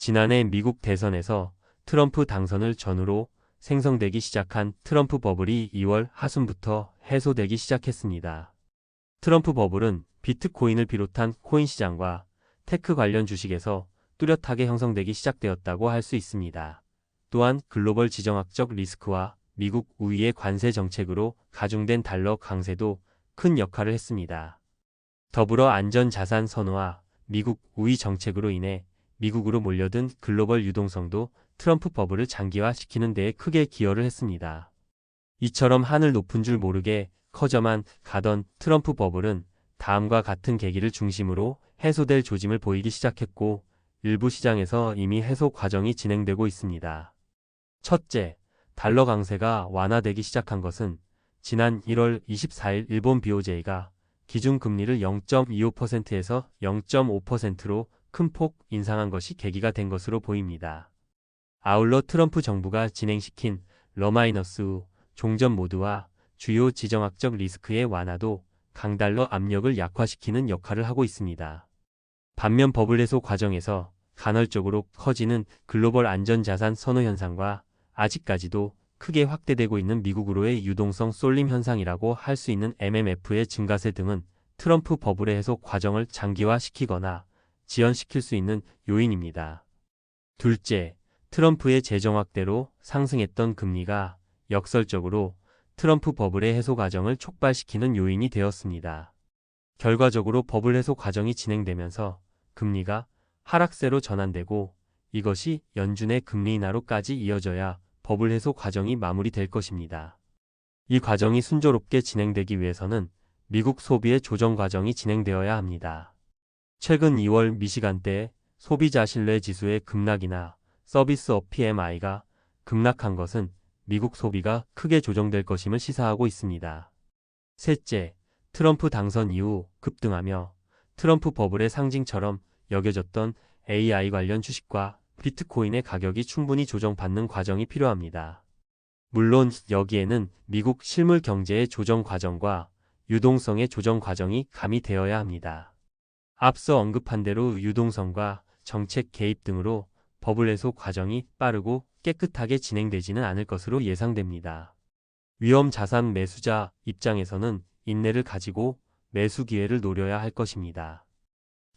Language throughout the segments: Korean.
지난해 미국 대선에서 트럼프 당선을 전후로 생성되기 시작한 트럼프 버블이 2월 하순부터 해소되기 시작했습니다. 트럼프 버블은 비트코인을 비롯한 코인 시장과 테크 관련 주식에서 뚜렷하게 형성되기 시작되었다고 할 수 있습니다. 또한 글로벌 지정학적 리스크와 미국 우위의 관세 정책으로 가중된 달러 강세도 큰 역할을 했습니다. 더불어 안전자산 선호와 미국 우위 정책으로 인해 미국으로 몰려든 글로벌 유동성도 트럼프 버블을 장기화시키는 데에 크게 기여를 했습니다. 이처럼 하늘 높은 줄 모르게 커져만 가던 트럼프 버블은 다음과 같은 계기를 중심으로 해소될 조짐을 보이기 시작했고 일부 시장에서 이미 해소 과정이 진행되고 있습니다. 첫째, 달러 강세가 완화되기 시작한 것은 지난 1월 24일 일본 BOJ가 기준금리를 0.25%에서 0.5%로 큰 폭 인상한 것이 계기가 된 것으로 보입니다. 아울러 트럼프 정부가 진행시킨 러마이너스 종전 모드와 주요 지정학적 리스크의 완화도 강달러 압력을 약화시키는 역할을 하고 있습니다. 반면 버블 해소 과정에서 간헐적으로 커지는 글로벌 안전자산 선호 현상과 아직까지도 크게 확대되고 있는 미국으로의 유동성 쏠림 현상이라고 할 수 있는 MMF의 증가세 등은 트럼프 버블의 해소 과정을 장기화시키거나 지연시킬 수 있는 요인입니다. 둘째, 트럼프의 재정 확대로 상승했던 금리가 역설적으로 트럼프 버블의 해소 과정을 촉발시키는 요인이 되었습니다. 결과적으로 버블 해소 과정이 진행되면서 금리가 하락세로 전환되고 이것이 연준의 금리 인하로까지 이어져야 버블 해소 과정이 마무리될 것입니다. 이 과정이 순조롭게 진행되기 위해서는 미국 소비의 조정 과정이 진행되어야 합니다. 최근 2월 미시간대 소비자 신뢰 지수의 급락이나 서비스업 PMI가 급락한 것은 미국 소비가 크게 조정될 것임을 시사하고 있습니다. 셋째, 트럼프 당선 이후 급등하며 트럼프 버블의 상징처럼 여겨졌던 AI 관련 주식과 비트코인의 가격이 충분히 조정받는 과정이 필요합니다. 물론 여기에는 미국 실물 경제의 조정 과정과 유동성의 조정 과정이 가미되어야 합니다. 앞서 언급한 대로 유동성과 정책 개입 등으로 버블 해소 과정이 빠르고 깨끗하게 진행되지는 않을 것으로 예상됩니다. 위험 자산 매수자 입장에서는 인내를 가지고 매수 기회를 노려야 할 것입니다.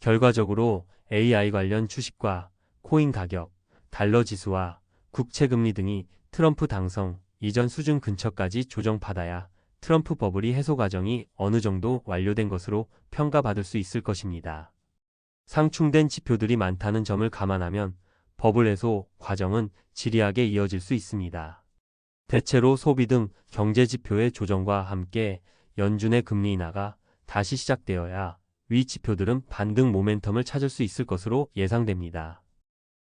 결과적으로 AI 관련 주식과 코인 가격, 달러 지수와 국채 금리 등이 트럼프 당선 이전 수준 근처까지 조정받아야 트럼프 버블이 해소 과정이 어느 정도 완료된 것으로 평가받을 수 있을 것입니다. 상충된 지표들이 많다는 점을 감안하면 버블 해소 과정은 지리하게 이어질 수 있습니다. 대체로 소비 등 경제 지표의 조정과 함께 연준의 금리 인하가 다시 시작되어야 위 지표들은 반등 모멘텀을 찾을 수 있을 것으로 예상됩니다.